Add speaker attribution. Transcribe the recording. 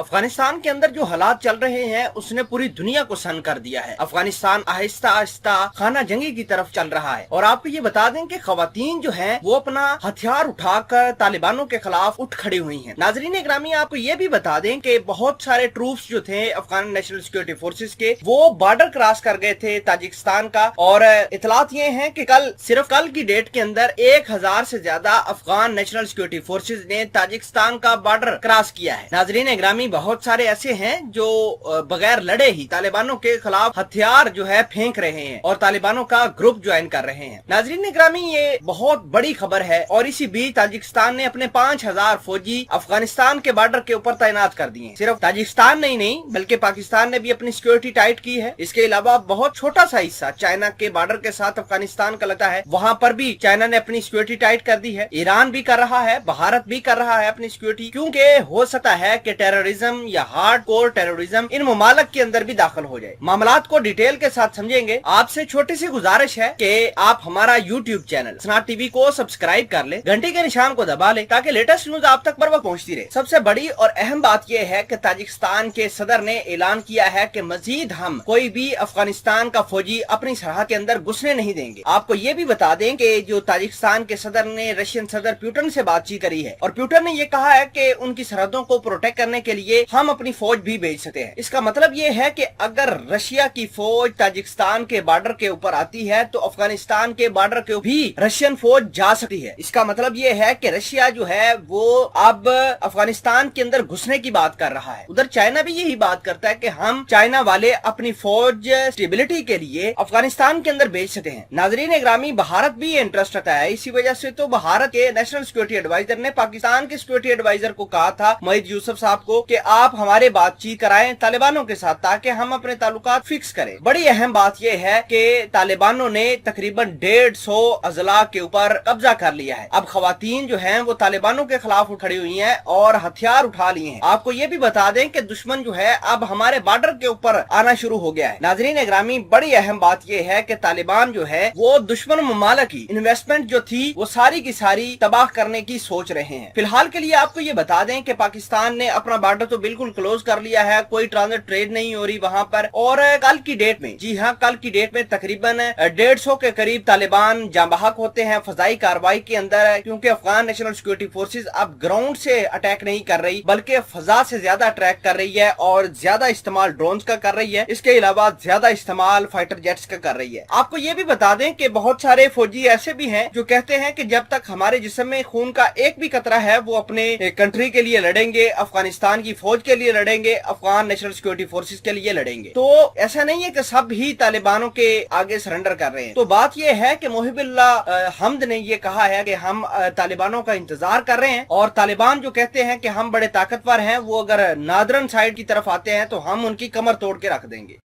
Speaker 1: अफगानिस्तान के अंदर जो हालात चल रहे हैं उसने पूरी दुनिया को सन कर दिया है। अफगानिस्तान आहिस्ता आहिस्ता खाना जंगी की तरफ चल रहा है और आपको ये बता दें कि खवातीन जो हैं वो अपना हथियार उठाकर तालिबानों के खिलाफ उठ खड़ी हुई हैं। नाजरीन इकरामी, आपको ये भी बता दें कि बहुत सारे ट्रूप्स जो थे अफगान नेशनल सिक्योरिटी फोर्सेस के वो बॉर्डर क्रॉस कर गए थे ताजिकिस्तान का। और इतलात ये हैं कि सिर्फ कल की डेट के अंदर 1000 से ज्यादा अफगान नेशनल सिक्योरिटी फोर्सेस ने ताजिकिस्तान का बॉर्डर क्रॉस किया है। नाजरीन इकरामी, बहुत सारे ऐसे हैं जो बगैर लड़े ही तालिबानों के खिलाफ हथियार जो है फेंक रहे हैं और तालिबानों का ग्रुप ज्वाइन कर रहे हैं। नाजरीन इकरामी, ये बहुत बड़ी खबर है और इसी बीच ताजिकिस्तान ने अपने 5000 फौजी अफगानिस्तान के बॉर्डर के ऊपर तैनात कर दिए हैं। सिर्फ ताजिकिस्तान नहीं बल्कि पाकिस्तान ने भी अपनी सिक्योरिटी टाइट की है। इसके अलावा बहुत छोटा सा हिस्सा चाइना के बॉर्डर के साथ अफगानिस्तान का लगता है, वहाँ पर भी चाइना ने अपनी सिक्योरिटी टाइट कर दी है। ईरान भी कर रहा है, भारत भी कर रहा है अपनी सिक्योरिटी, क्योंकि हो सकता है कि टेररिज्म या हार्ड कोर टेररिज्म इन ममालिक के अंदर भी दाखिल हो जाए। मामलात को डिटेल के साथ समझेंगे। आपसे छोटी सी गुजारिश है कि आप हमारा यूट्यूब चैनल स्नाट टीवी को सब्सक्राइब कर ले, घंटी के निशान को दबा ले ताकि लेटेस्ट न्यूज आप तक बर वक्त पहुंचती रहे। सबसे बड़ी और अहम बात यह है कि ताजिकिस्तान के सदर ने ऐलान किया है कि मजीद हम कोई भी अफगानिस्तान का फौजी अपनी सरहद के अंदर घुसने नहीं देंगे। आपको ये भी बता दें कि जो ताजिकिस्तान के सदर ने रशियन सदर पुतिन से बातचीत करी है और पुतिन ने ये कहा है कि उनकी सरहदों को प्रोटेक्ट करने के लिए हम अपनी फौज भी भेज सकते हैं। इसका मतलब ये है कि अगर रशिया की फौज ताजिकिस्तान के बॉर्डर के ऊपर आती है तो अफगानिस्तान के बॉर्डर के भी रशियन फौज जा सकती है। इसका मतलब ये है कि रशिया जो है वो अब अफगानिस्तान के अंदर घुसने की बात कर रहा है। उधर चाइना भी यही बात करता है कि हम चाइना वाले अपनी फौज स्टेबिलिटी के लिए अफगानिस्तान के अंदर भेज सकते हैं। नाजरीन इकरामी, भारत भी इंटरेस्ट रखता है। इसी वजह से तो भारत के नेशनल सिक्योरिटी एडवाइजर ने पाकिस्तान के सिक्योरिटी एडवाइजर को कहा था, मोहित यूसुफ साहब को, कि आप हमारे बातचीत कराएं तालिबानों के साथ ताकि हम अपने ताल्लुकात फिक्स करें। बड़ी अहम बात यह है कि तालिबानों ने तकरीबन 150 अजला के ऊपर कब्जा कर लिया है। अब खवातीन जो हैं वो तालिबानों के खिलाफ उठ खड़ी हुई हैं और हथियार उठा लिए हैं। आपको ये भी बता दें कि दुश्मन जो है अब हमारे बॉर्डर के ऊपर आना शुरू हो गया है। नाजरीन इकरामी, बड़ी अहम बात यह है कि तालिबान जो है वो दुश्मन ममालिक की इन्वेस्टमेंट जो थी वो सारी की सारी तबाह करने की सोच रहे हैं। फिलहाल के लिए आपको ये बता दें कि पाकिस्तान ने अपना बॉर्डर तो बिल्कुल क्लोज कर लिया है, कोई ट्रांजिट ट्रेड नहीं हो रही वहाँ पर। और कल की डेट में, जी हाँ, कल की डेट में तकरीबन 150 के करीब तालिबान जाँ बहक होते हैं फजाई कार्रवाई के अंदर, क्योंकि अफगान नेशनल सिक्योरिटी फोर्सेज अब ग्राउंड से अटैक नहीं कर रही बल्कि फजा से ज्यादा अटैक कर रही है और ज्यादा इस्तेमाल ड्रोन्स का कर रही है। इसके अलावा ज्यादा इस्तेमाल फाइटर जेट्स का कर रही है। आपको ये भी बता दें कि बहुत सारे फौजी ऐसे भी हैं जो कहते हैं कि जब तक हमारे जिस्म में खून का एक भी कतरा है वो अपने कंट्री के लिए लड़ेंगे, अफगानिस्तान की फौज के लिए लड़ेंगे, अफगान नेशनल सिक्योरिटी फोर्सेज के लिए लड़ेंगे। तो ऐसा नहीं है कि सब ही तालिबानों के आगे सरेंडर कर रहे हैं। तो बात यह है कि मोहिबुल्लाह हमद ने ये कहा है कि हम तालिबानों का इंतजार कर रहे हैं और तालिबान जो कहते हैं कि हम बड़े ताकतवर हैं, वो अगर नादरन साइड की तरफ आते हैं तो हम उनकी कमर तोड़ के रख देंगे।